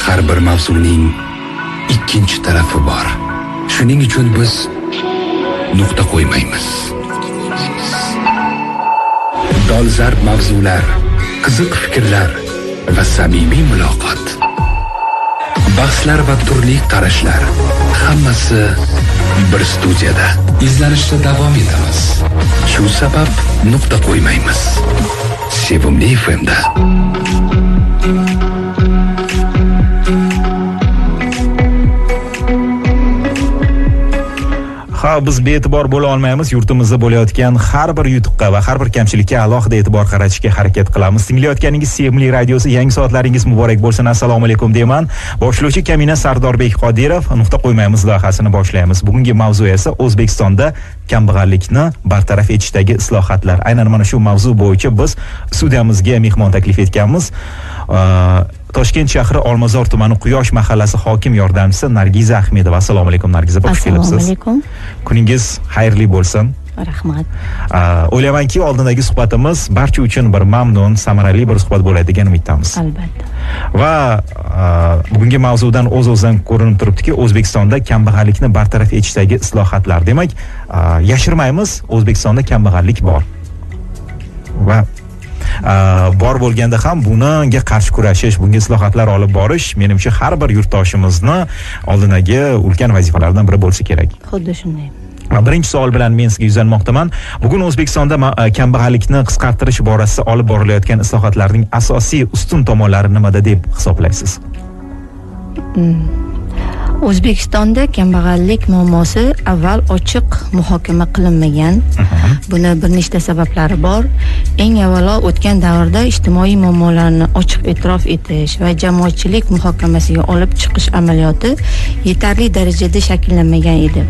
Har bir mavzuning ikkinchi tarafi bor. Shuning uchun biz nuqta qo'ymaymiz. Dolzarb mavzular, qiziq fikrlar va samimiy muloqot. Bahslar va turli qarashlar, hammasi bir studiyada. Izlanishda davom etamiz. Shu sabab nuqta qo'ymaymiz. Sevimli FM'da. Biz bee'tibor bo'la olmaymiz. Yurtimizda bo'layotgan har bir yutuqqa va har bir kamchilikka alohida e'tibor qaratishga harakat qilamiz. Tinglayotganingiz Sevimli radiosi, yangi soatlaringiz muborak bo'lsin. Assalomu alaykum deyman. Boshlovchi Kamina Sardorbek Qodirov nuqta qo'ymaymiz loyihasini boshlaymiz. Bugungi mavzu esa O'zbekistonda kambag'allikni bartaraf etishdagi islohotlar. Aynan mana shu mavzu bo'yicha biz studiyamizga mehmon taklif etganmiz. Toshkent shahri Olmazor tumani Quyosh mahallasi hokim yordamchisi Nargiza Ahmedova. Assalomu alaykum Nargiza, xush kelibsiz. Assalomu alaykum. Kuningiz xayrli bo'lsin. Rahmat. O'ylaymanki oldindagi suhbatimiz barcha uchun bir mamnun, samarali bir suhbat bo'ladi degan umiddamiz. Albatta. Va bugungi mavzudan o'z-o'zidan ko'rinib turibdiki, O'zbekistonda kambag'allikni bartaraf etishdagi islohotlar. Demak, yashirmaymiz, O'zbekistonda kambag'allik bor. Va bor bo'lganda ham bunga qarshi kurashish, bunga islohotlar olib borish menimcha har bir yurtdoshimizni oldidagi ulkan vazifalardan biri bo'lsa kerak. Xuddi shunday. Birinchi savol bilan men sizga yuzlanmoqdaman. Bugun O'zbekistonda kambag'allikni qisqartirish borasida olib borilayotgan islohotlarning asosiy ustun tomonlari nimada deb hisoblaysiz? O'zbekistonda kambag'allik muammosi avval ochiq muhokama qilinmagan. Buni bir nechta sabablari bor. Eng avvalo o'tgan davrda ijtimoiy muammolarni ochiq e'tirof etish va jamoatchilik muhokamasiga olib chiqish amaliyoti yetarli darajada shakllanmagan edi.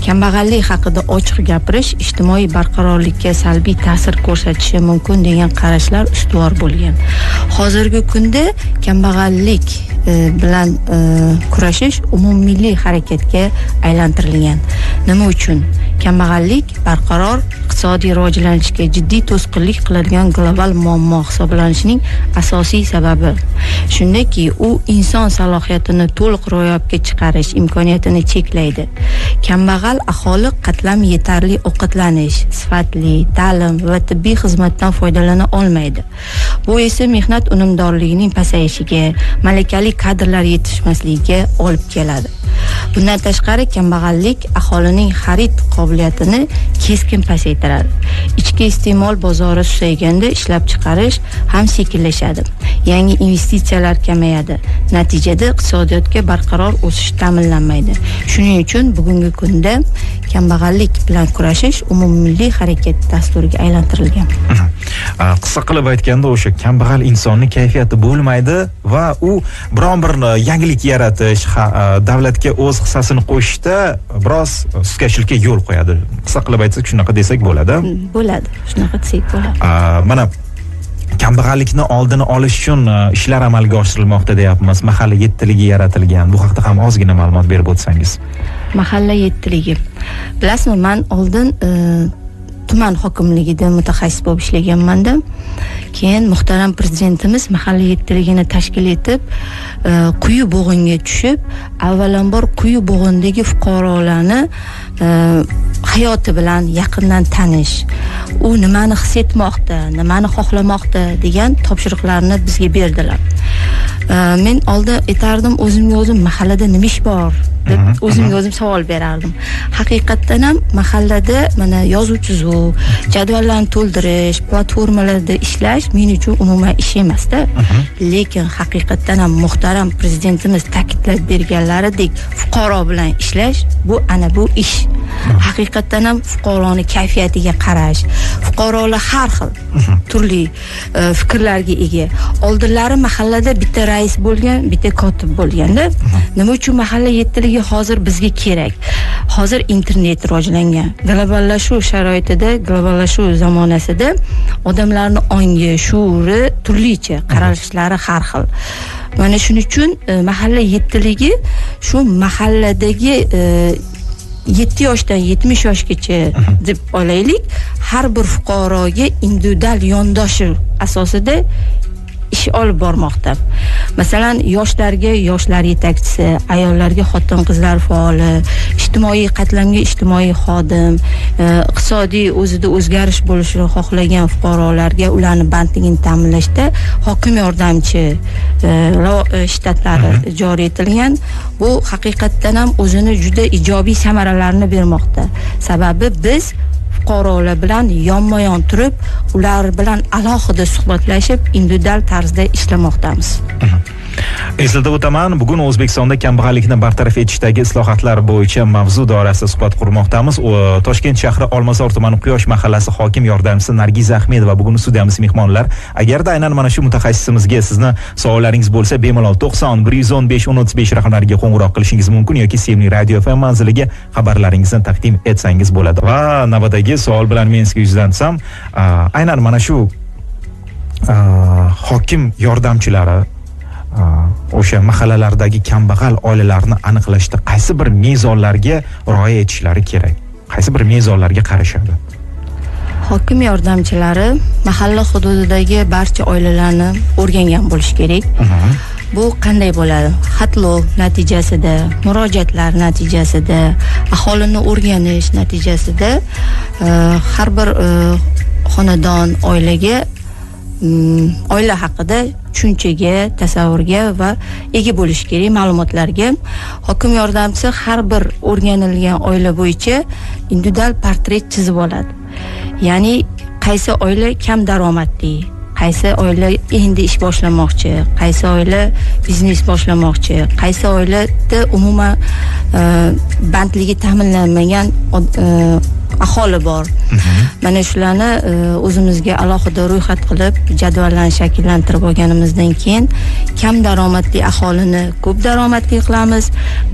Kambag'allik haqida ochiq gapirish ijtimoiy barqarorlikka salbiy ta'sir ko'rsatishi mumkin degan qarashlar ustuvor bo'lgan. Hozirgi kunda kambag'allik bilan kurashish umummilliy harakatga aylantirilgan. Nima uchun? Kambag'allik barqaror iqtisodiy rivojlanishga jiddiy to'sqinlik qiladigan global muammo hisoblanishining asosiy sababi. Shundaki, u inson salohiyatini to'liq ro'yobga chiqarish imkoniyatini cheklaydi. Kambag'al aholi qatlami yetarli ovqatlanish, sifatli ta'lim va tibbiy xizmatdan foydalana olmaydi. Bu esa mehnat unumdorligining pasayishiga, malakali kadrlar yetishmasligiga olib keladi. Bundan tashqari, kambag'allik aholining xarid qobiliyatini keskin pasaytiradi. Ichki iste'mol bozori susayganda ishlab chiqarish ham sekinlashadi. Yangi investitsiyalar kamayadi. Natijada iqtisodiyotga barqaror o'sish ta'minlanmaydi. Shuning uchun bugungi kunda kambag'allik bilan kurashish umummilliy harakat dasturiga aylantirilgan. Qisqa qilib aytganda, o'sha kambag'al insonning kayfiyati bo'lmaydi va u biron bir yangilik yaratish, davlatga o'z hissasini qo'shishda biroz suskashlikka yo'l qo'yadi. Qisqa qilib aytsak, shunaqa desak bo'ladi. Bo'ladi. Shunaqa desak bo'ladi. Mana kambag'allikni oldini olish uchun ishlar amalga oshirilmoqda deyapmiz. Mahalla yettiligi yaratilgan. Bu haqda ham ozgina ma'lumot berib o'tsangiz. Mahalla yettiligi. Bilasizmi, men oldin tuman hokimligida mutaxassis bo'lib ishlaganman-da. Keyin muhtaram prezidentimiz mahalla yettiligini tashkil etib, quyi bo'g'inga tushib, avvalambor quyi bo'g'indagi fuqarolarni hayoti bilan yaqindan tanish, u nimani his etmoqda, nimani xohlamoqda degan topshiriqlarni bizga berdilar. Men oldin aytardim, o'zimga o'zim mahallada nima ish bor deb o'zimga o'zim savol berardim. Haqiqatdan ham mahallada mana yozuv chizuv, jadvallarni to'ldirish, platformalarda ishlash men uchun umuman ish emasda. Lekin haqiqatdan ham muhtaram prezidentimiz ta'kidlab berganlaridek fuqaro bilan ishlash bu ana bu ish. Haqiqatdan ham fuqaroni kayfiyatiga qarash, fuqarolar har xil turli fikrlarga ega. Oldinlari mahallada bitta rais bo'lgan, bitta kotib bo'lganda, nima uchun mahalla yettiligi hozir bizga kerak? Hozir internet rivojlangan. Globallashuv sharoitida, globallashuv zamonasida odamlarning ongi, shuuri turlicha, qarashlari har xil. Mana shuning uchun mahalla yettiligi shu mahalladagi 7 yoshdan 70 yoshgacha deb olaylik, har bir fuqaroga individual yondoshi asosida ish olib bormoqda. Masalan, yoshlarga yoshlar yetakchisi, ayollarga xotin-qizlar faoli, ijtimoiy qatlamga ijtimoiy xodim, iqtisodiy o'zida o'zgarish bo'lishini xohlagan fuqarolarga ularni bandligini ta'minlashda hokim yordamchi shtatlari joriy etilgan. Bu haqiqatdan ham o'zini juda ijobiy samaralarini bermoqda. Sababi biz fuqarolar bilan yonma-yon turib, ular bilan alohida suhbatlashib, individual tarzda ishlamoqdamiz. Eslatib o'taman, bugun O'zbekistonda kambag'allikni bartaraf etishdagi islohotlar bo'yicha mavzu doirasida suhbat qurmoqdamiz. Toshkent shahri Olmazor tumani Quyosh mahallasi hokim yordamchisi Nargiza Ahmedova bugun studiyamiz mehmonlar. Agarda aynan mana shu mutaxassisimizga sizni savollaringiz bo'lsa, bemalol 90 115 1035 raqamlariga qo'ng'iroq qilishingiz mumkin yoki Sevimli Radio FM manziliga xabarlaringizni taqdim etsangiz bo'ladi. Va navbatdagi savol bilan men sizga yuzlansam, aynan mana shu hokim yordamchilari o'sha mahallalardagi kambag'al oilalarni aniqlashda qaysi bir mezonlarga rioya etishlari kerak? Qaysi bir mezonlarga qarashadi? Hokim yordamchilari mahalla hududidagi barcha oilalarni o'rgangan bo'lish kerak. Bu qanday bo'ladi? Xatlov natijasida, murojaatlar natijasida, aholini o'rganish natijasida har bir xonadon oilaga oila haqida tushunchaga, tasavvurga va ega bo'lish kerak ma'lumotlarga. Hokim yordamchisi har bir o'rganilgan oila bo'yicha individual portret chizib oladi. Ya'ni qaysi oila kam daromadli, qaysi oila endi ish boshlamoqchi, qaysi oila biznes boshlamoqchi, qaysi oilada umuman bandligi ta'minlanmagan aholi bor. Mana shularni o'zimizga alohida ro'yxat qilib, jadvallarni shakllantirib olganimizdan keyin kam daromadli aholini ko'p daromadli qilamiz,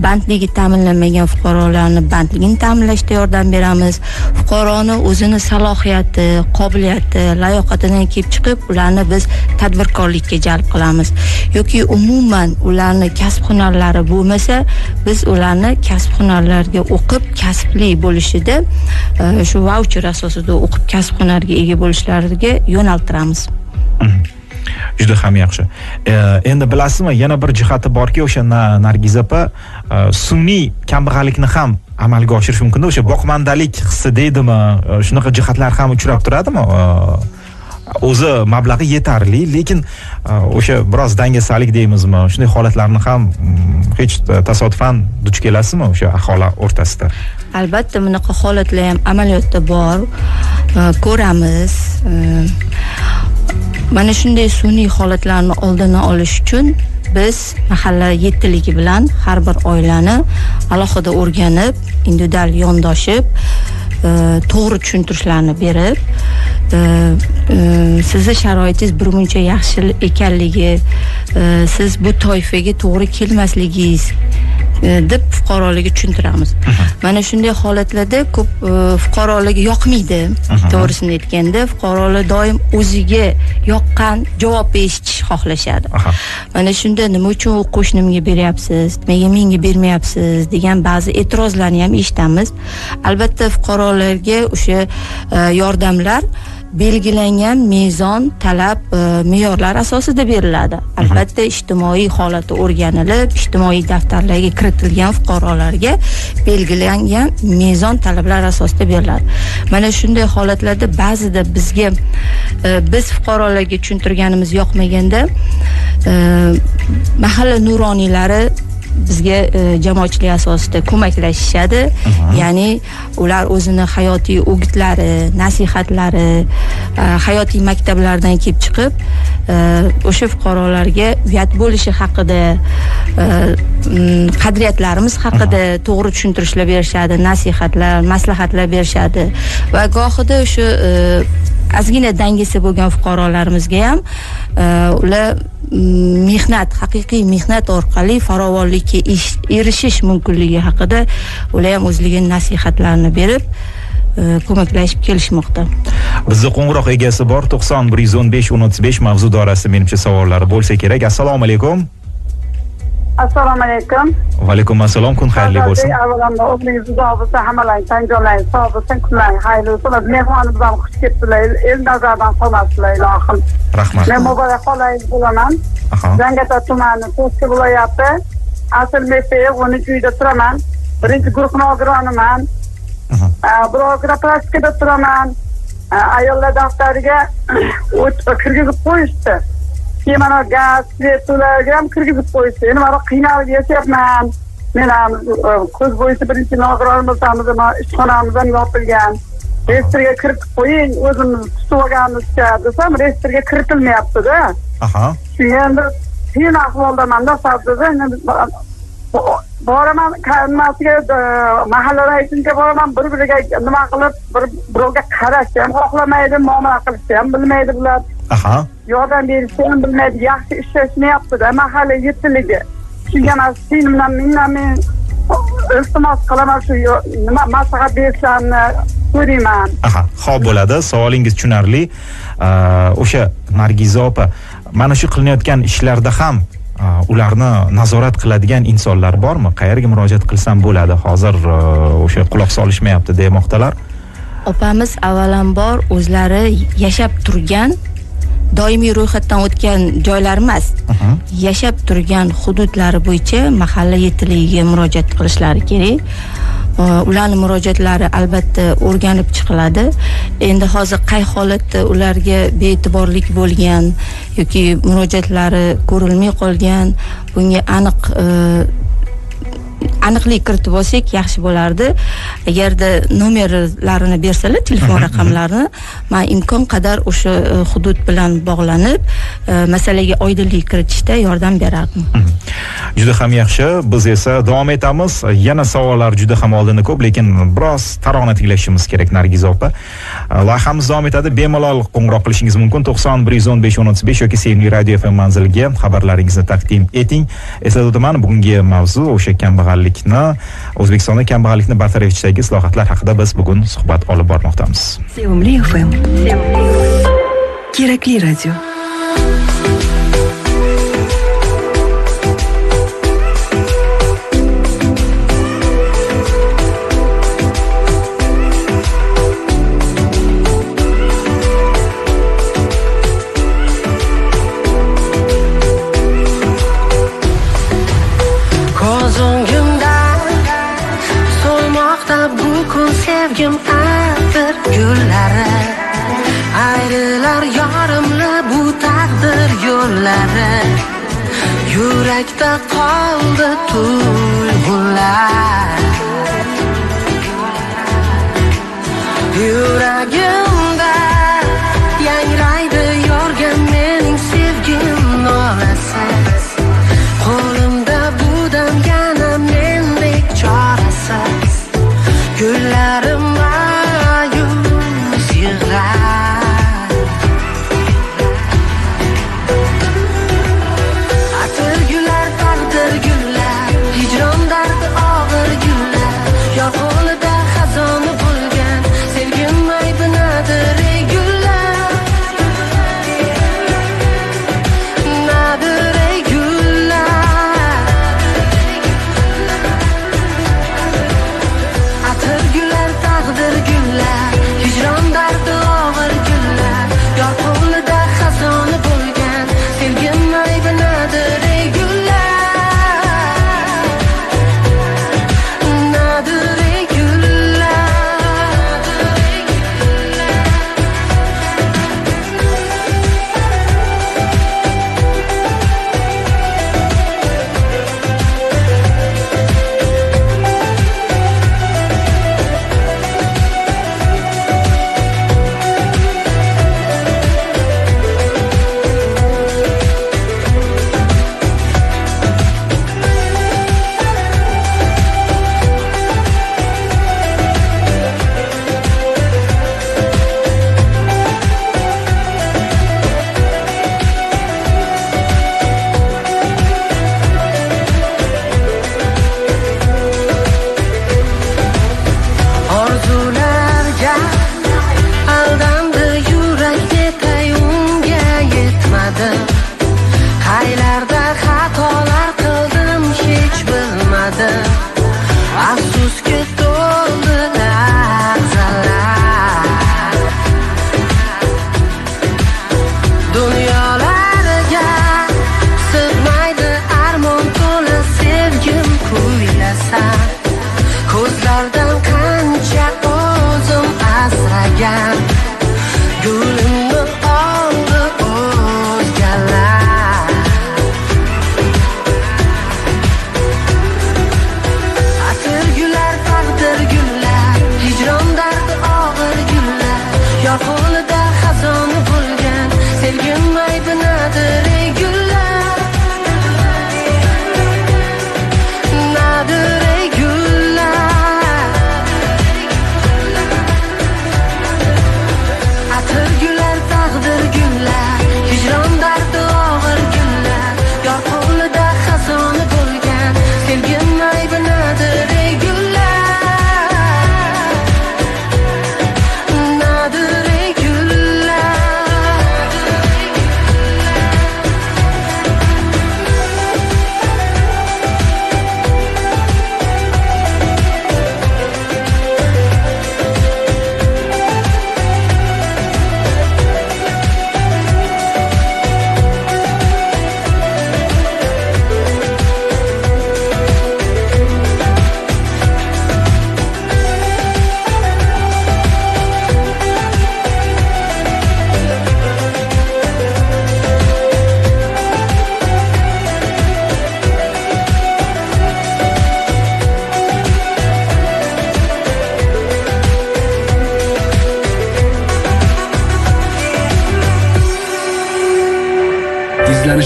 bandligi ta'minlanmagan fuqarolarni bandligini ta'minlashda yordam beramiz. Fuqaroni o'zini salohiyati, qobiliyati, layoqatidan kelib chiqib, ularni biz tadbirkorlikka jalb qilamiz. Yoki umuman ularni kasb hunarlari bo'lmasa, biz ularni kasb hunarlarga o'qib, kasbli bo'lishida shu voucher asosida o'qib kasb hunariga ega bo'lishlariga yo'naltiramiz. Juda ham yaxshi. Endi bilasizmi, yana bir jihati borki, o'sha Nargiza opa sun'iy kambag'allikni ham amalga oshirish mumkin-da, o'sha boqmandalik hissi deydimi, shunaqa jihatlar ham uchrab turadimi? O'zi mablag'i yetarli, lekin o'sha biroz dangasalik deymizmi, shunday holatlarni ham hech tasodifan duch kelasizmi o'sha aholi o'rtasida? Albatta, bunaqa holatlar ham amaliyotda bor, ko'ramiz. Mana shunday sun'iy holatlarni oldini olish uchun biz mahalla yettiligi bilan har bir oilani alohida o'rganib, individual yondoshib, to'g'ri tushuntirishlarni berib, sizni sharoitingiz birmuncha yaxshi ekanligi, siz bu toifaga to'g'ri kelmasligingiz deb fuqarolarga tushuntiramiz. Mana shunday holatlarda ko'p fuqarolarga yoqmaydi. To'g'risini aytganda, fuqarolar doim o'ziga yoqqan javobni eshitish xohlashadi. Mana shunda nima uchun u qo'shnimga beryapsiz, nimaga menga bermayapsiz degan ba'zi e'tirozlarni ham eshitamiz. Albatta, fuqarolarga o'sha yordamlar belgilangan mezon, talab, me'yorlar asosida beriladi. Albatta, ijtimoiy holati o'rganilib, ijtimoiy daftarlarga kiritilgan fuqarolarga belgilangan mezon, talablar asosida beriladi. Mana shunday holatlarda ba'zida bizga biz fuqarolarga tushuntirganimiz yoqmaganda mahalla nuroniylari bizga jamoatchilik asosida ko'maklashishadi. Ya'ni ular o'zini hayotiy o'gitlari, nasihatlari, hayotiy maktablardan kelib chiqib, o'sha fuqarolarga uyat bo'lishi haqida, qadriyatlarimiz haqida to'g'ri tushuntirishlar berishadi, nasihatlar, maslahatlar berishadi va gohida o'sha ozgina dangasa bo'lgan fuqarolarimizga ham ular mehnat, haqiqiy mehnat orqali farovonlikka erishish mumkinligi haqida ular ham o'zlarining nasihatlarini berib ko'maklashib kelishmoqda. Bizda qo'ng'iroq egasi bor, 90 115 1035 mavzu doirasida menimcha savollari bo'lsa kerak. Assalomu alaykum. Assalomu alaykum. Va alaykum assalom, kun xayrli bo'lsin. Avvalambor o'zingiz xudo bo'lsa hammalarni tanjolaysiz, sog' bo'lsin, kunlaring xayrli bo'lsin. Mehmonimizdan xush kelibdilar, el nazardan qolmasdilar, ilohim. Rahmat. Men Muborak xolangiz bo'laman. Zangiota tumani To'sqa viloyati Asl Meteyev 13 uyda turaman. Birinchi guruh nogironiman. Birog'ira praktikada turaman. Ayollar daftariga kirgizib qo'yishdi. Keyin mana gaz, svet ularga ham kirgizib qo'yishdi. Endi mana qiynalib yashayapman. Men ham ko'z bo'yicha birinchi nogironimiz ishxonamiz ham yopilgan. Reyestrga kiritib qo'ying, o'zimiz tutib olganimizcha desam, reyestrga kiritilmayapti-da. Endi qiyin ahvoldamanda sabzada boraman nimasiga mahalla raisiga boraman, bir-biriga nima qilib, birovga qarashni ham xohlamaydi, muomala qilishni ham bilmaydi bular. Yordam berishni ham bilmaydi, yaxshi ishlashmayapti-da mahalla yetiligi. Shunga men iltimos qilaman, shu nima maslahat bersalarini so'rayman. Xo'p bo'ladi, savolingiz tushunarli. O'sha Nargiza opa, mana shu qilinayotgan ishlarda ham ularni nazorat qiladigan insonlar bormi? Qayerga murojaat qilsam bo'ladi? Hozir o'sha quloq solishmayapti demoqdalar. Opamiz avvalambor o'zlari yashab turgan doimiy ro'yxatdan o'tgan joylar emas, yashab turgan hududlari bo'yicha mahalla yettiligiga murojaat qilishlari kerak. Ularning murojaatlari albatta o'rganib chiqiladi. Endi hozir qay holatda ularga bee'tiborlik bo'lgan yoki murojaatlari ko'rilmay qolgan, bunga aniqlik kiritib olsak yaxshi bo'lardi. Agarda nomerlarini bersalar, telefon raqamlarini, men imkon qadar o'sha hudud bilan bog'lanib, masalaga oydinlik kiritishda yordam berardim. Juda ham yaxshi. Biz esa davom etamiz. Yana savollar juda ham oldinda ko'p, lekin biroz tarona tinglashimiz kerak Nargiza opa. Loyihamiz davom etadi. Bemalol qo'ng'iroq qilishingiz mumkin 90 115 1035 yoki Sevimli Radio FM manziliga xabarlaringizni taqdim eting. Eslatib o'taman, bugungi mavzu o'sha kambag'allikni, O'zbekistonda kambag'allikni bartaraf etishdagi islohotlar haqida biz bugun suhbat olib bormoqdamiz. Sevimli FM. Kerakli radio. Sevgim atir gullari, ayrilar yorimli bu taqdir yo'llari. Yurakda qoldi tuyg'ular, yuragimda yangraydi yorgan mening sevgim nolasiz. Qo'limda bu damgana mendek chorasiz, gullarim ma'yus yig'lar. Atir gullar, taqdir gullar, hijron dardi og'ir gullar. Yor qo'lida xazona bo'lgan sevgim aybinadi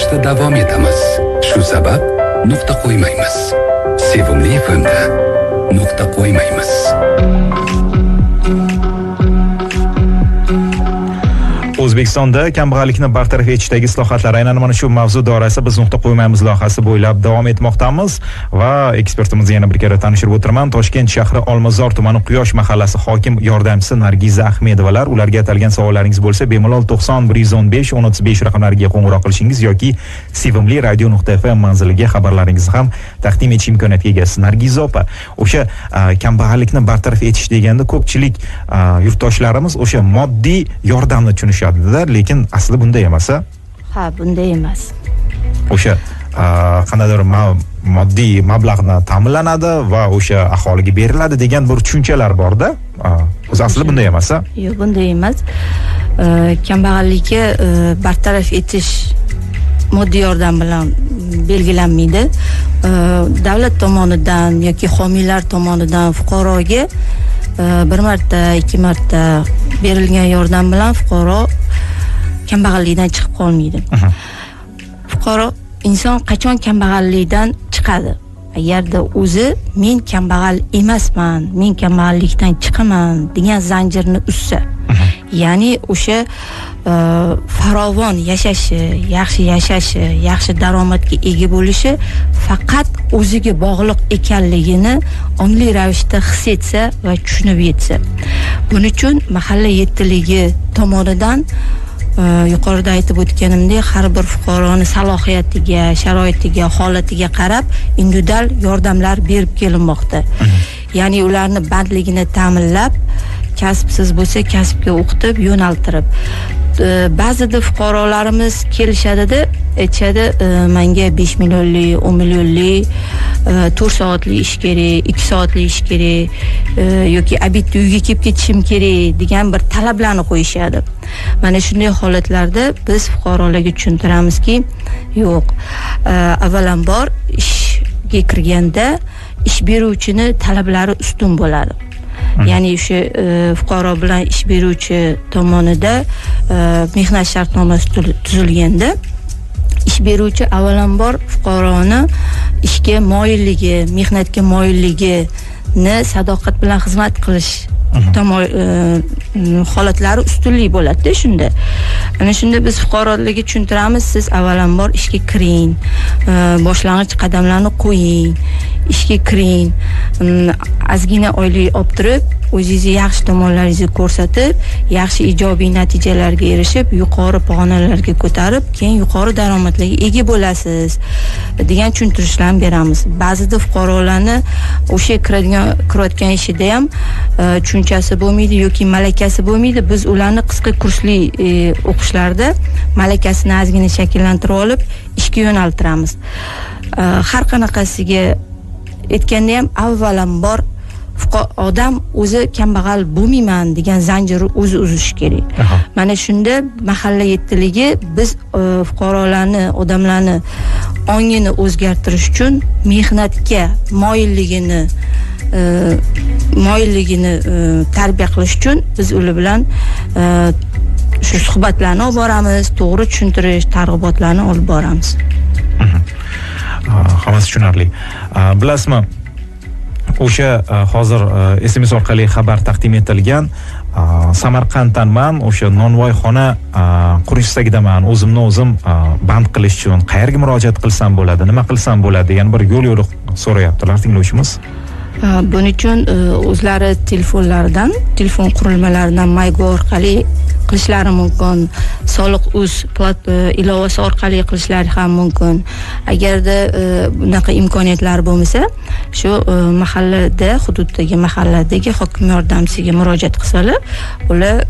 yo'nalishda davom etamiz. Shu sabab nuqta qo'ymaymiz. Sevimli FM'da nuqta qo'ymaymiz. O'zbekistonda kambag'allikni bartaraf etishdagi islohotlar aynan mana shu mavzu doirasida biz nuqta qo'ymaymiz loyihasi bo'ylab davom etmoqdamiz va ekspertimizni yana bir karra tanishtirib o'tiraman. Toshkent shahri Olmazor tumani Quyosh mahallasi hokim yordamchisi Nargiza Ahmedovalar. Ularga atalgan savollaringiz bo'lsa, bemalol 90 115 1035 raqamlariga qo'ng'iroq qilishingiz yoki sevimli radio.fm manziliga xabarlaringizni ham taqdim etish imkoniyatiga egasiz. Nargiza opa, o'sha kambag'allikni bartaraf etish deganda ko'pchilik yurtdoshlarimiz o'sha moddiy yordamni tushunishadi. Lekin asli bunday emas. Ha, bunday emas. O'sha qandaydir moddiy mablag'ni ta'minlanadi va o'sha aholiga beriladi degan bir tushunchalar bor-da. O'zi asli bunday emas. Yo'q, bunday emas. Kambag'allikka bartaraf etish moddiy yordam bilan belgilanmaydi. Davlat tomonidan yoki homiylar tomonidan fuqaroga bir marta, ikki marta berilgan yordam bilan fuqaro kambag'allikdan chiqib qolmaydi. Fuqaro inson qachon kambag'allikdan chiqadi? Agarda o'zi men kambag'al emasman, men kambag'allikdan chiqaman degan zanjirni uzsa, ya'ni o'sha farovon yashashi, yaxshi daromadga ega bo'lishi faqat o'ziga bog'liq ekanligini ongli ravishda his etsa va tushunib yetsa. Buning uchun mahalla yettiligi tomonidan yuqorida aytib o'tganimdek har bir fuqaroni salohiyatiga, sharoitiga, holatiga qarab individual yordamlar berib kelinmoqda. Ya'ni ularni bandligini ta'minlab, kasbsiz bo'lsa kasbga o'qitib, yo'naltirib. Ba'zida fuqarolarimiz kelishadi-da, aytishadi, menga 5 millionlik, 10 millionlik, 4 soatlik ish kerak, 2 soatlik ish kerak yoki obedda uyga kelib ketishim kerak degan bir talablarni qo'yishadi. Mana shunday holatlarda biz fuqarolarga tushuntiramizki, yo'q, avvalambor ishga kirganda ish beruvchini talablari ustun bo'ladi. Ya'ni o'sha fuqaro bilan ish beruvchi tomonida mehnat shartnomasi tuzilganda ish beruvchi avvalambor fuqaroni ishga moyilligi, mehnatga moyilligini sadoqat bilan xizmat qilish holatlari ustunlik bo'ladi-da shunda. Ana shunda biz fuqarolarga tushuntiramiz, siz avvalambor ishga kiring, boshlang'ich qadamlarni qo'ying, ishga kiring, ozgina oylik olib turib, o'zingizni yaxshi tomonlaringizni ko'rsatib, yaxshi ijobiy natijalarga erishib, yuqori pog'onalarga ko'tarib, keyin yuqori daromadlarga ega bo'lasiz degan tushuntirishlarni beramiz. Ba'zida fuqarolarni o'sha kirayotgan ishida ham tushunchasi bo'lmaydi yoki malakasi bo'lmaydi. Biz ularni qisqa kursli o'qishlarda malakasini ozgina shakllantirib olib, ishga yo'naltiramiz. Har qanaqasiga aytganda ham avvalambor odam o'zi kambag'al bo'lmayman degan zanjirni o'zi uzish kerak. Mana shunda mahalla yettiligi biz fuqarolarni, odamlarni ongini o'zgartirish uchun mehnatga moyilligini tarbiya qilish uchun biz ular bilan shu suhbatlarni olib boramiz, to'g'ri tushuntirish, targ'ibotlarni olib boramiz. Hammasi tushunarli. Bilasizmi, o'sha hozir SMS orqali xabar taqdim etilgan Samarqanddanman, o'sha nonvoyxona qurish istagidaman, o'zimni o'zim band qilish uchun qayerga murojaat qilsam bo'ladi, nima qilsam bo'ladi degan bir yo'l-yo'riq so'rayaptilar tinglovchimiz. Buning uchun o'zlari telefonlaridan, telefon qurilmalaridan Maygo orqali qilishlari mumkin, Soliq.uz ilovasi orqali qilishlari ham mumkin. Agarda bunaqa imkoniyatlar bo'lmasa, shu mahallada, hududdagi mahalladagi hokim yordamchisiga murojaat qilsalar, ular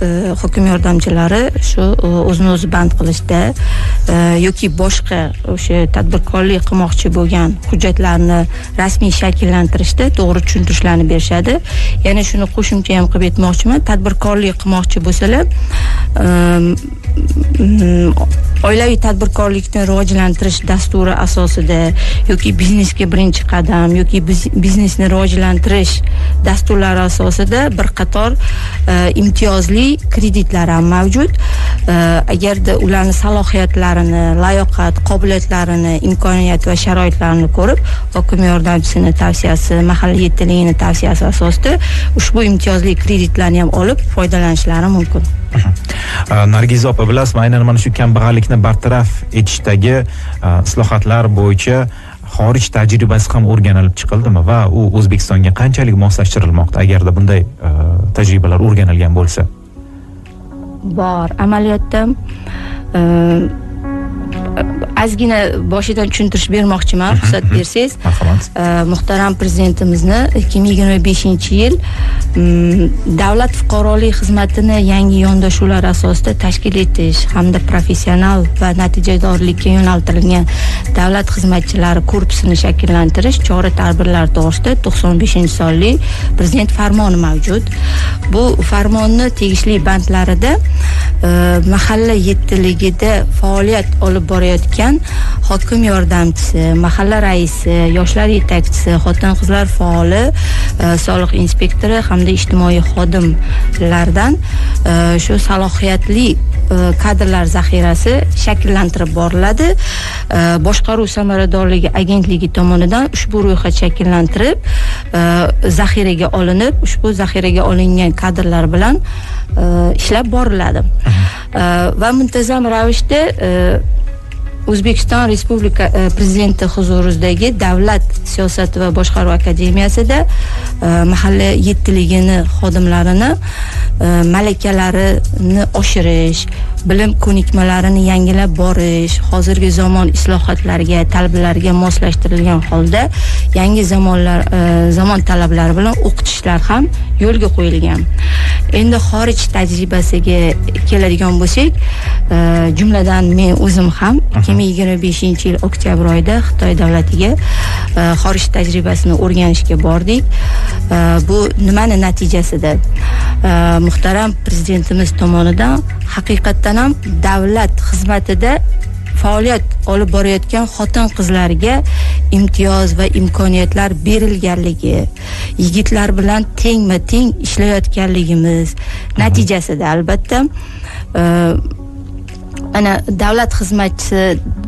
hokim yordamchilari shu o'zini o'zi band qilishda yoki boshqa o'sha tadbirkorlik qilmoqchi bo'lgan hujjatlarni rasmiy shakllantirishda to'g'ri tushuntirishlarni berishadi. Yana shuni qo'shimcha ham qilib aytmoqchiman, tadbirkorlik qilmoqchi bo'lsalar, oilaviy tadbirkorlikni rivojlantirish dasturi asosida yoki biznesga birinchi qadam yoki biznesni rivojlantirish dasturlari asosida bir qator imtiyozli kreditlar ham mavjud. agarda ularni salohiyatlarini, layoqat, qobiliyatlarini, imkoniyat va sharoitlarini ko'rib, hokim yordamchisining tavsiyasi, mahalla yettiligining tavsiyasi asosida ushbu imtiyozli kreditlarni ham olib foydalanishlari mumkin. Nargiza opa, bilasizmi, aynan mana shu kambag'allikni bartaraf etishdagi islohotlar bo'yicha xorij tajribasi ham o'rganilib chiqildimi va u O'zbekistonga qanchalik moslashtirilmoqda agarda bunday tajribalar o'rganilgan bo'lsa? Bor, amaliyotda ozgina boshidan tushuntirish bermoqchiman, ruxsat bersangiz. Muhtaram prezidentimizni 2025-yil davlat fuqarolik xizmatini yangi yondashuvlar asosida tashkil etish hamda professional va natijadorlikka yo'naltirilgan davlat xizmatchilari korpusini shakllantirish chora-tadbirlari to'g'risida 95-sonli prezident farmoni mavjud. Bu farmonni tegishli bandlarida mahalla yettiligida faoliyat olib borayotgan hokim yordamchisi, mahalla raisi, yoshlar yetakchisi, xotin-qizlar faoli, soliq inspektori hamda ijtimoiy xodimlardan shu salohiyatli kadrlar zaxirasi shakllantirib boriladi. Boshqaruv samaradorligi agentligi tomonidan ushbu ro'yxat shakllantirib, zaxiraga olinib, ushbu zaxiraga olingan kadrlar bilan ishlab boriladi. Va muntazam ravishda O'zbekiston Respublika prezidenti huzuridagi Davlat siyosati va boshqaruv akademiyasida mahalla yettiligini xodimlarini malakalarini oshirish, bilim ko'nikmalarini yangilab borish, hozirgi zamon islohotlariga, talablariga moslashtirilgan holda yangi zamon talablari bilan o'qitishlar ham yo'lga qo'yilgan. Endi xorij tajribasiga keladigan bo'lsak, jumladan men o'zim ham 2025-yil oktyabr oyida Xitoy davlatiga xorij tajribasini o'rganishga bordik. Bu nimani natijasida? Muhtaram prezidentimiz tomonidan haqiqatdan ham davlat xizmatida faoliyat olib borayotgan xotin-qizlarga imtiyoz va imkoniyatlar berilganligi, yigitlar bilan tengma-teng ishlayotganligimiz natijasida albatta ana davlat xizmatchisi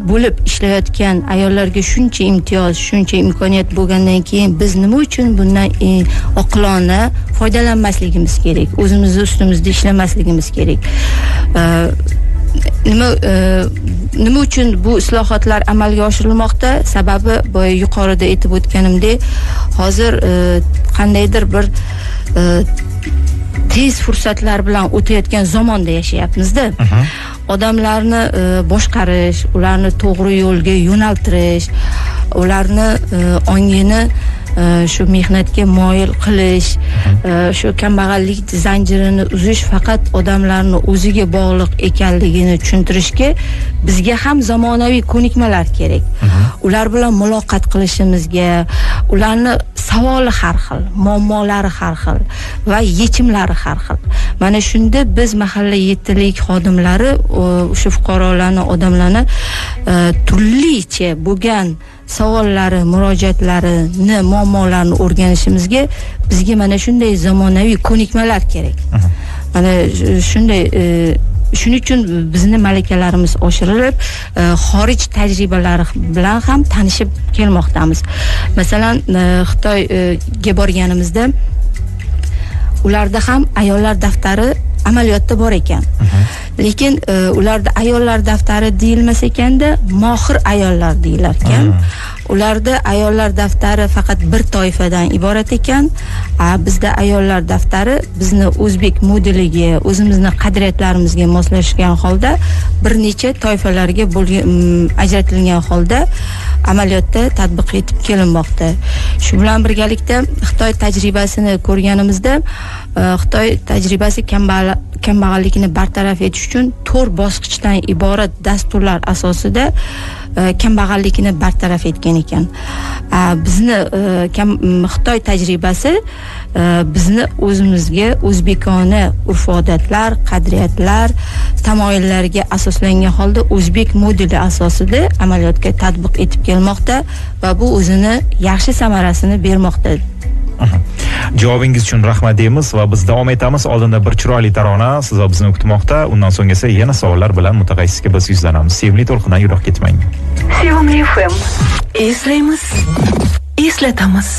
bo'lib ishlayotgan ayollarga shuncha imtiyoz, shuncha imkoniyat bo'lgandan keyin biz nima uchun bundan oqilona foydalanmasligimiz kerak? O'zimizni ustimizda ishlamasligimiz kerak. Nima uchun bu islohotlar amalga oshirilmoqda? Sababi boya yuqorida aytib o'tganimdek, hozir qandaydir bir tez fursatlar bilan o'tayotgan zamonda yashayapmiz-da. Odamlarni boshqarish, ularni to'g'ri yo'lga yo'naltirish, ularni ongini shu mehnatga moyil qilish, shu kambag'allik zanjirini uzish faqat odamlarni o'ziga bog'liq ekanligini tushuntirishga bizga ham zamonaviy ko'nikmalar kerak. Ular bilan muloqot qilishimizga, ularni savoli har xil, muammolari har xil va yechimlari har xil. Mana shunda biz mahalla yettilik xodimlari o'sha fuqarolarni, odamlarni turlicha bo'lgan savollari, murojaatlarini, muammolarini o'rganishimizga bizga mana shunday zamonaviy ko'nikmalar kerak. Mana shunday shuning uchun bizni malakalarimiz oshirilib, xorij tajribalari bilan ham tanishib kelmoqdamiz. Masalan, Xitoyga borganimizda ularda ham ayollar daftari amaliyotda bor ekan. Lekin ularda ayollar daftari deyilmas ekanda, mohir ayollar deyilar ekan. Ularda ayollar daftari faqat bir toifadan iborat ekan. Bizda ayollar daftari bizni o'zbek modeliga, o'zimizning qadriyatlarimizga moslashgan holda bir necha toifalarga ajratilgan holda amaliyotda tatbiq etib kelinmoqda. Shu bilan birgalikda Xitoy tajribasini ko'rganimizda, Xitoy tajribasi kambag'allikni bartaraf etish uchun 4 bosqichdan iborat dasturlar asosida kambag'allikni bartaraf etgan ekan. Bizni Xitoy tajribasi bizni o'zimizga o'zbekona urf-odatlar, qadriyatlar, tamoyillarga asoslangan holda o'zbek modeli asosida amaliyotga tatbiq etib kelmoqda va bu o'zini yaxshi samarasini bermoqda. Javobingiz uchun rahmat deymiz va biz davom etamiz. Oldinda bir chiroyli tarona siz va bizni kutmoqda. Undan so'ng esa yana savollar bilan mutaxassisga biz yuzlanamiz. Sevimli to'lqindan yiroq ketmang. Sevimli FM. Eslaymiz, eslatamiz.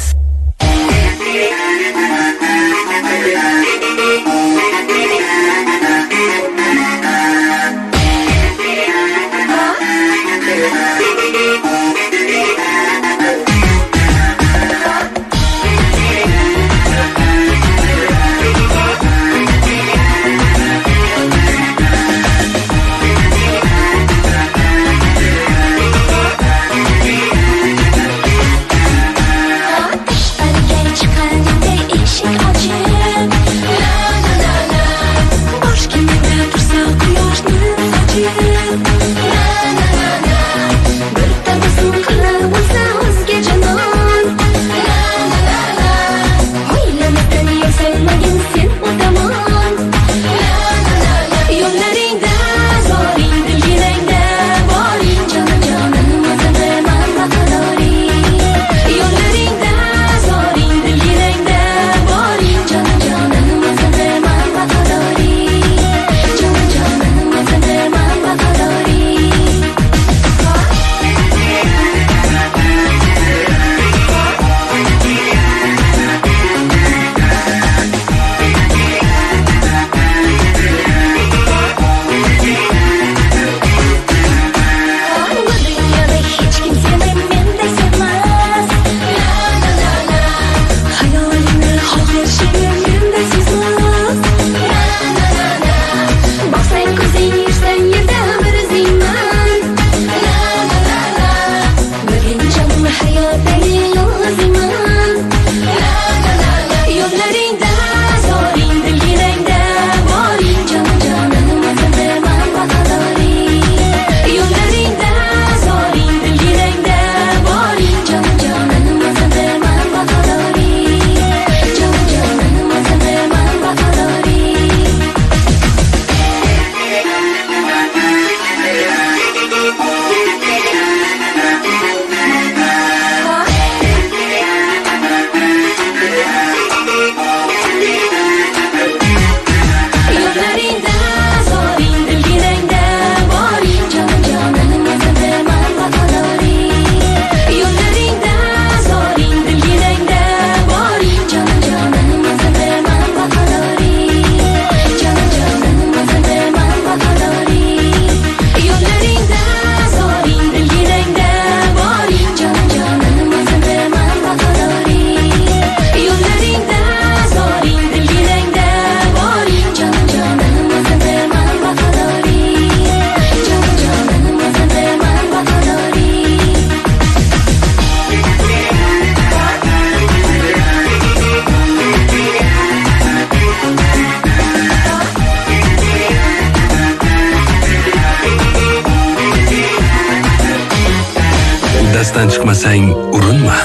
Chiqmasang urinma.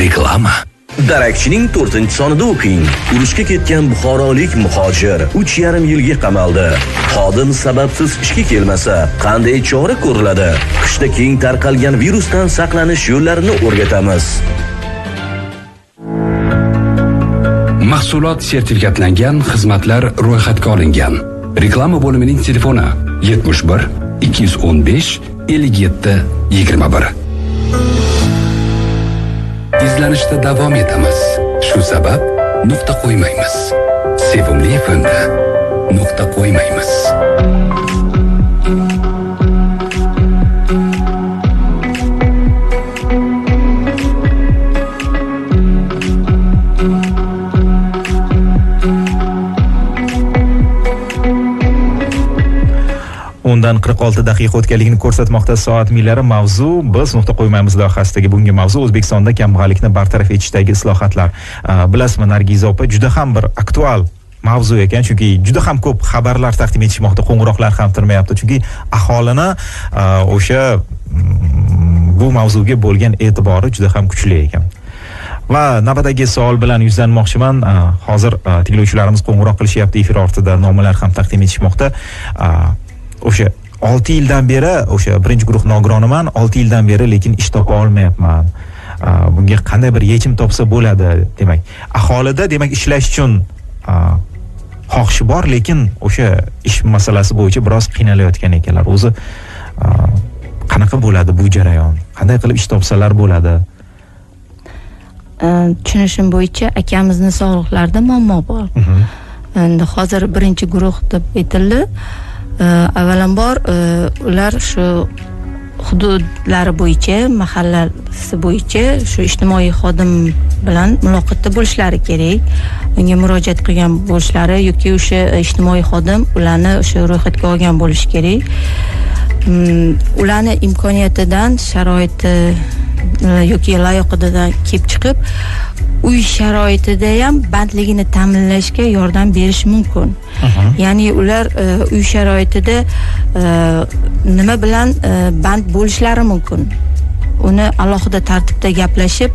Reklama. Darakchining 4-sonida o'qing. Urushga ketgan buxorolik muhojir 3,5 yilga qamaldi. Xodim sababsiz ishga kelmasa, qanday chora ko'riladi? Qishda keng tarqalgan virusdan saqlanish yo'llarini o'rgatamiz. Mahsulot sertifikatlangan, xizmatlar ro'yxatga olingan. Reklama bo'limining telefoni 71 215 57 21. İzlanishda davom etamiz. Shu sabab nuqta qo'ymaymiz. Sevimli FM'da nuqta qo'ymaymiz. Undan 46 daqiqa o'tganligini ko'rsatmoqda soat millari. Mavzu biz nuqta qo'ymaymiz loyihasidagi bungi mavzu O'zbekistonda kambag'allikni bartaraf etishdagi islohotlar. Bilasizmi, Nargiza opa, juda ham bir aktual mavzu ekan, chunki juda ham ko'p xabarlar taqdim etishmoqda, qo'ng'iroqlar ham turmayapti, chunki aholini o'sha bu mavzuga bo'lgan e'tibori juda ham kuchli ekan. Va navbatdagi savol bilan yuzlanmoqchiman. Hozir tinglovchilarimiz qo'ng'iroq qilishyapti, efir ortida nomalar ham taqdim etishmoqda. O'sha 6 yildan beri o'sha birinchi guruh nogironiman, 6 yildan beri lekin ish topa olmayapman. Bunga bunga qanday bir yechim topsa bo'ladi, demak aholida demak ishlash uchun xohishi bor, lekin o'sha ish masalasi bo'yicha biroz qiynalayotgan ekanlar. O'zi qanaqa bo'ladi bu jarayon? Qanday qilib ish topsalar bo'ladi? Tushunishim bo'yicha akamizni sog'liqlarida muammo bor. Endi hozir birinchi guruh deb aytildi. Avvalambor ular shu hududlari bo'yicha, mahallasi bo'yicha shu ijtimoiy xodim bilan muloqotda bo'lishlari kerak. Unga murojaat qilgan bo'lishlari yoki o'sha ijtimoiy xodim ularni o'sha ro'yxatga olgan bo'lishi kerak. Ularni imkoniyatidan, sharoiti yoki layoqidan kelib chiqib, uy sharoitida ham bandligini ta'minlashga yordam berish mumkin. Ya'ni ular uy sharoitida nima bilan band bo'lishlari mumkin. Uni alohida tartibda gaplashib,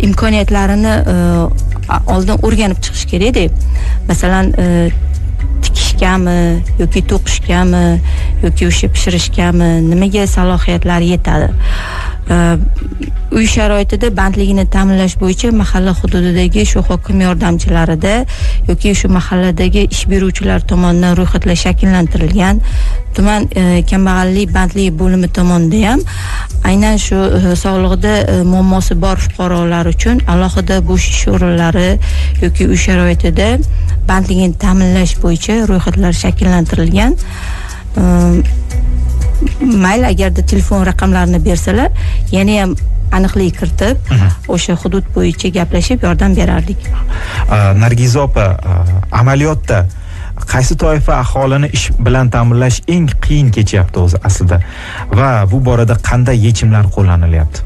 imkoniyatlarini oldin o'rganib chiqish kerak-da. Masalan, tikishgami yoki to'qishgami yoki o'sha pishirishgami, nimaga salohiyatlari yetadi. Uy sharoitida bandligini ta'minlash bo'yicha mahalla hududidagi shu hokim yordamchilarida yoki shu mahalladagi ish beruvchilar tomonidan ro'yxatlar shakllantirilgan. Tuman kambag'allik bandlik bo'limi tomonidan ham aynan shu sog'lig'ida muammosi bor fuqarolar uchun alohida bo'sh ish o'rinlari yoki uy sharoitida bandligini ta'minlash bo'yicha ro'yxatlar shakllantirilgan. Mayli, agarda telefon raqamlarini bersalar, yana ham aniqlik kiritib, o'sha hudud bo'yicha gaplashib yordam berardik. Nargiza opa, amaliyotda qaysi toifa aholini ish bilan ta'minlash eng qiyin kechyapti o'zi aslida va bu borada qanday yechimlar qo'llanilyapti?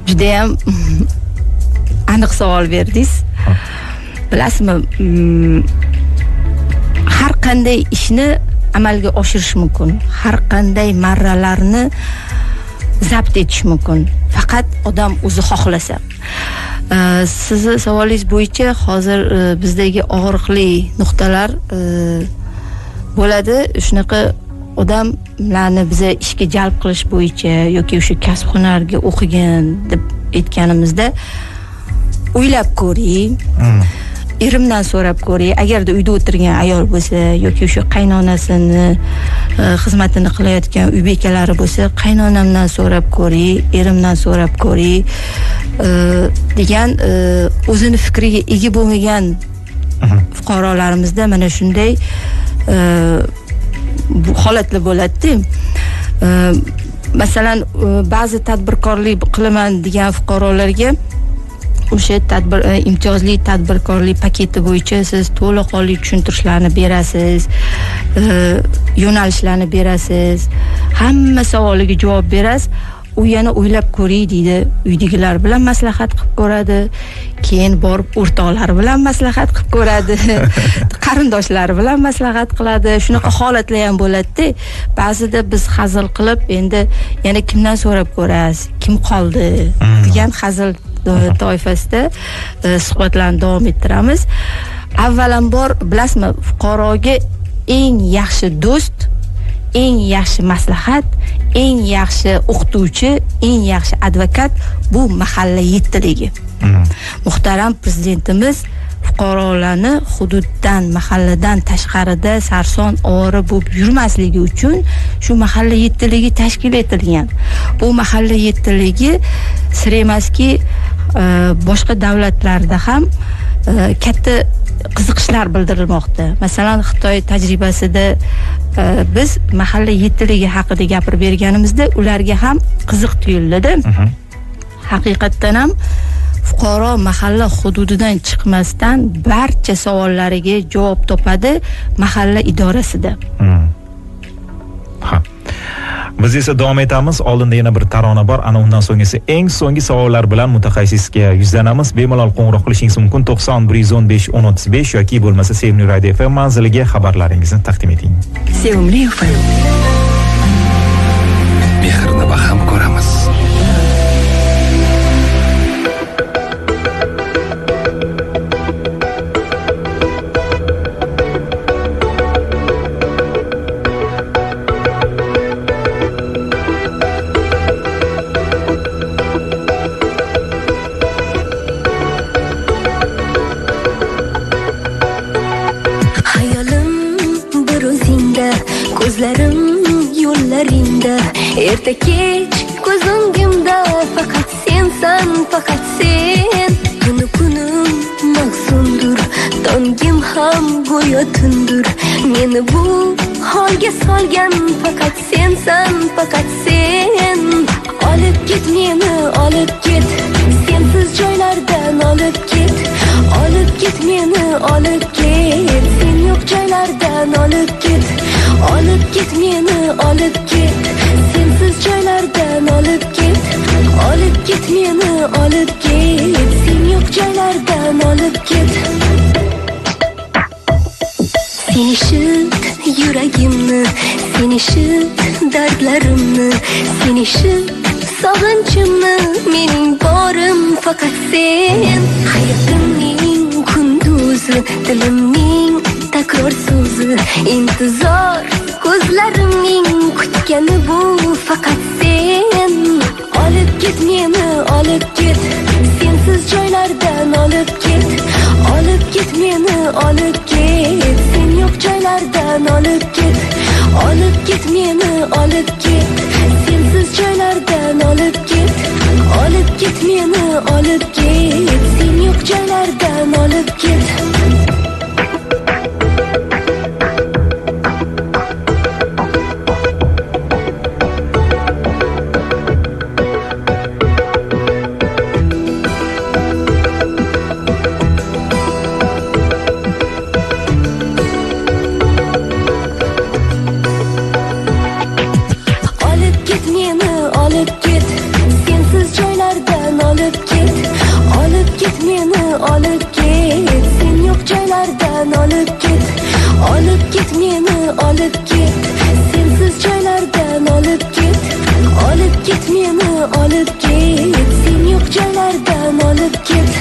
Juda ham aniq savol berdingiz. Bilasizmi, har qanday ishni amalga oshirish mumkin. Har qanday marralarni zabt etish mumkin. Faqat odam o'zi xohlasa. Sizni savolingiz bo'yicha hozir bizdagi og'riqli nuqtalar bo'ladi. Shunaqa odamlarni biza ishga jalb qilish bo'yicha yoki o'sha kasb hunarga o'qigan deb aytganimizda o'ylab ko'ring. Erimdan so'rab ko'ring. Agarda uyda o'tirgan ayol bo'lsa yoki o'sha qaynonasini xizmatini qilayotgan uy bekalari bo'lsa, qaynonamdan so'rab ko'ring, erimdan so'rab ko'ring degan o'zini fikriga ega bo'lmagan fuqarolarimizda mana shunday holatlar bo'ladi-da. Masalan, ba'zi tadbirkorlik qilaman degan fuqarolarga o'sha imtiyozli tadbirkorlik paketi bo'yicha siz to'laqonli tushuntirishlarni berasiz, yo'nalishlarni berasiz, hamma savoliga javob berasiz. U yana o'ylab ko'ring deydi, uydagilar bilan maslahat qilib ko'radi, keyin borib o'rtoqlari bilan maslahat qilib ko'radi, qarindoshlari bilan maslahat qiladi. Shunaqa holatlar ham bo'ladi-da. Ba'zida biz hazil qilib, endi yana kimdan so'rab ko'rasiz, kim qoldi degan hazil toifasida suhbatlarni davom ettiramiz. Avvalambor, bilasizmi, fuqaroga eng yaxshi do'st, eng yaxshi maslahat, eng yaxshi o'qituvchi, eng yaxshi advokat bu mahalla yettiligi. Muhtaram prezidentimiz fuqarolarni hududdan, mahalladan tashqarida sarson ovora bo'lib yurmasligi uchun shu mahalla yettiligi tashkil etilgan. Bu mahalla yettiligi sir emaski, boshqa davlatlarda ham katta qiziqishlar bildirilmoqda. Masalan, Xitoy tajribasida biz mahalla yettiligi haqida gapirib berganimizda ularga ham qiziq tuyuldi-da. Haqiqatdan ham fuqaro mahalla hududidan chiqmasdan barcha savollariga javob topadi mahalla idorasida. Biz esa davom etamiz. Oldinda yana bir tarona bor. Ana undan so'ng esa eng so'nggi savollar bilan mutaxassisga yuzlanamiz. Bemalol qo'ng'iroq qilishingiz mumkin 90 115 1035 yoki bo'lmasa Sevimli Radio FM manziliga xabarlaringizni taqdim eting. Sevimli FM. Mehrni baham ko'ramiz. erta kech ko'z o'ngimda faqat sensan, faqat sen. Kunim mahzundur, tongim ham go'yo tundur. Meni bu holga solgan faqat sensan, faqat sen. Olib ket meni, olib ket, sensiz joylardan olib ket. Olib ket meni, olib ket, sen yo'q joylardan olib ket. Olib ket meni, olib ket, sensiz joylardan olib ket. Olib ket meni, olib ket, sen yo'q joylardan olib ket. Sen eshit yuragimni, sen eshit dardlarimni, sen eshit sog'inchimni, mening borim faqat sen. Hayotimning kunduzi, dilimning takror so'zi, intizor ko'zlarimning kutgani bu faqat sen. Olib ket meni, olib ket, sensiz joylardan olib ket. Olib ket meni, olib ket, sen yo'q joylardan olib ket. Olib ket meni, olib ket, sensiz joylardan olib ket. Olib ket meni, olib ket, sen yo'q joylardan olib ket. Olib ket, sen yo'q joylardan olib ket. Olib ket meni, olib ket, sensiz joylardan olib ket. Olib ket meni, olib ket, sen yo'q joylardan olib ket.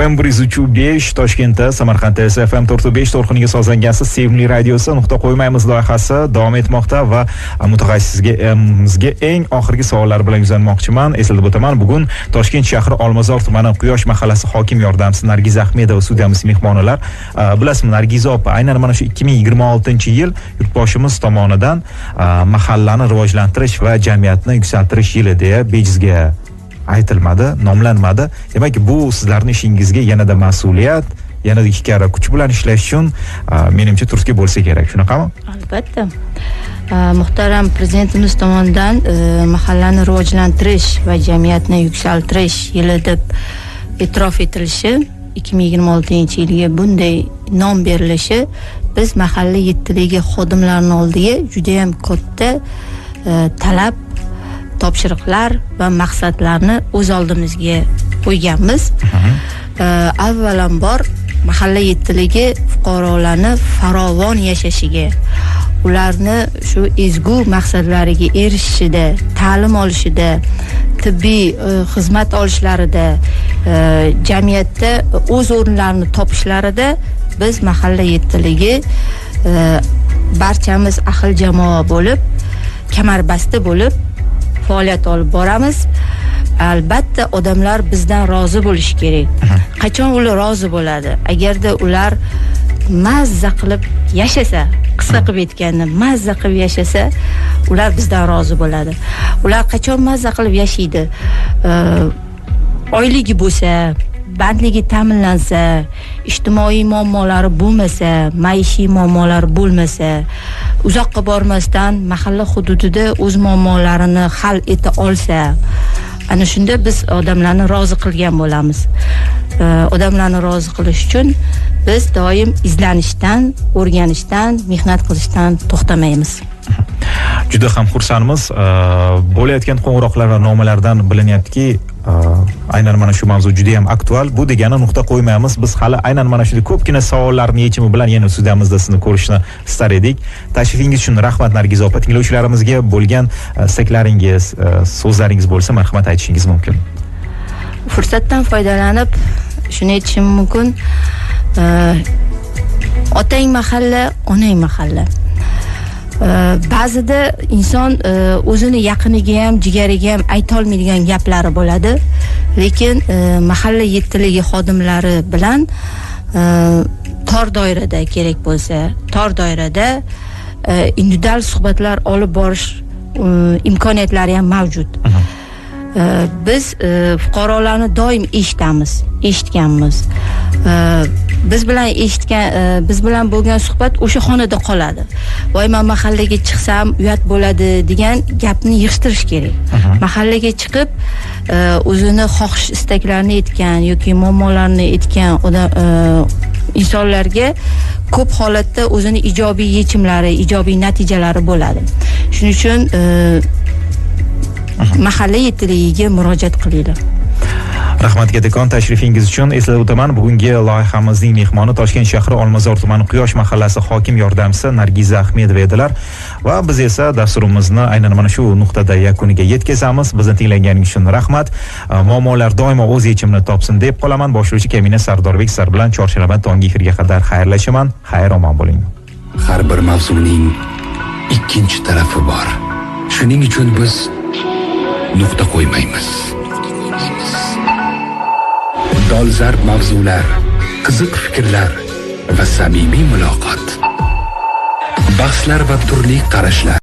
FM 103.5 Toshkentda, Samarqandda esa FM 4.5 to'lqiniga sozlangansiz Sevimli radiosi nuqta qo'ymaymiz loyihasi davom etmoqda va mutaxassisga eng oxirgi savollar bilan yuzlanmoqchiman. Eslatib o'taman, bugun Toshkent shahri Olmazor tumani Quyosh mahallasi hokim yordamchisi Nargiza Ahmedova studiyamiz mehmonilar. Bilasizmi, Nargiza opa, aynan mana shu 2026-yil yurtboshimiz tomonidan mahallani rivojlantirish va jamiyatni yuksaltirish yili deya bejizga aytilmadi, nomlanmadi. Demak, bu sizlarning ishingizga yanada mas'uliyat, yanada ikki karra kuch bilan ishlash uchun menimcha turtki bo'lsa kerak, shunaqami? Albatta. Muhtaram prezidentimiz tomonidan mahallani rivojlantirish va jamiyatni yuksaltirish yili deb e'tirof etilishi, 2026-yilga bunday nom berilishi biz mahalla yettidagi xodimlarning oldiga juda ham katta talab, topshiriqlar va maqsadlarni o'z oldimizga qo'yganmiz. Avvalambor mahalla yettiligi fuqarolarni farovon yashashiga, ularni shu ezgu maqsadlariga erishishida, ta'lim olishida, tibbiy xizmat olishlarida, jamiyatda o'z o'rnlarini topishlarida biz mahalla yettiligi barchamiz ahil jamoa bo'lib, kamarbasta bo'lib faoliyat olib boramiz. Albatta odamlar bizdan rozi bo'lishi kerak. Qachon ular rozi bo'ladi? Agarda ular mazza qilib yashasa, qisqa qilib aytganda mazza qilib yashasa, ular bizdan rozi bo'ladi. Ular qachon mazza qilib yashaydi? Oyligi bo'lsa, bandligi ta'minlansa, ijtimoiy muammolari bo'lmasa, maishiy muammolari bo'lmasa, uzoqqa bormasdan mahalla hududida o'z muammolarini hal eta olsa, ana shunda biz odamlarni rozi qilgan bo'lamiz. Odamlarni rozi qilish uchun biz doim izlanishdan, o'rganishdan, mehnat qilishdan to'xtamaymiz. Juda ham xursandmiz. Bo'layotgan qo'ng'iroqlar va nomalardan bilinyaptiki, aynan mana shu mavzu juda ham aktual. Bu degani nuqta qo'ymaymiz. Biz hali aynan mana shunday ko'pgina savollarning yechimi bilan yana studiyamizda sizni ko'rishni istar edik. Tashrifingiz uchun rahmat Nargiza opa. Tinglovchilarimizga bo'lgan istaklaringiz, so'zlaringiz bo'lsa marhamat aytishingiz mumkin. Fursatdan foydalanib shuni aytishim mumkin. Otang mahalla, onang mahalla. Ba'zida inson o'zini yaqiniga ham, jigariga ham ayta olmaydigan gaplari bo'ladi. Lekin mahalla yetiligi xodimlari bilan tor doirada kerak bo'lsa, tor doirada individual suhbatlar olib borish imkoniyatlari ham mavjud. Biz fuqarolarni doim eshitganmiz. Biz bilan bo'lgan suhbat o'sha xonada qoladi. Voy, men mahallaga chiqsam uyat bo'ladi degan gapni yig'ishtirish kerak. Mahallaga chiqib o'zini xohish istaklarini aytgan yoki muammolarini aytgan insonlarga ko'p holatda o'zini ijobiy yechimlari, ijobiy natijalari bo'ladi. Shuning uchun mahalla yetkaziligiga murojaat qilinglar. Rahmat kattakon tashrifingiz uchun. Eslatib o'taman, bugungi loyihamizning mehmoni Toshkent shahri Olmazor tumani Quyosh mahallasi hokim yordamchisi Nargiza Ahmedova edilar va biz esa dasturimizni aynan mana shu nuqtada yakuniga yetkazamiz. Bizni tinglaganingіз uchun rahmat. Muammolar doimo o'z yechimini topsin deb qolaman. Boshlovchi Kamina Sardorbek sizlar bilan chorshanba tongi efirga qadar xayrlashaman. Xayr omon bo'ling. Har bir mavzuning ikkinchi tarafi bor. Shuning uchun biz nuqta qo'ymaymiz. Dolzarb mavzular, qiziq fikrlar va samimiy muloqot. Bahslar va turli qarashlar.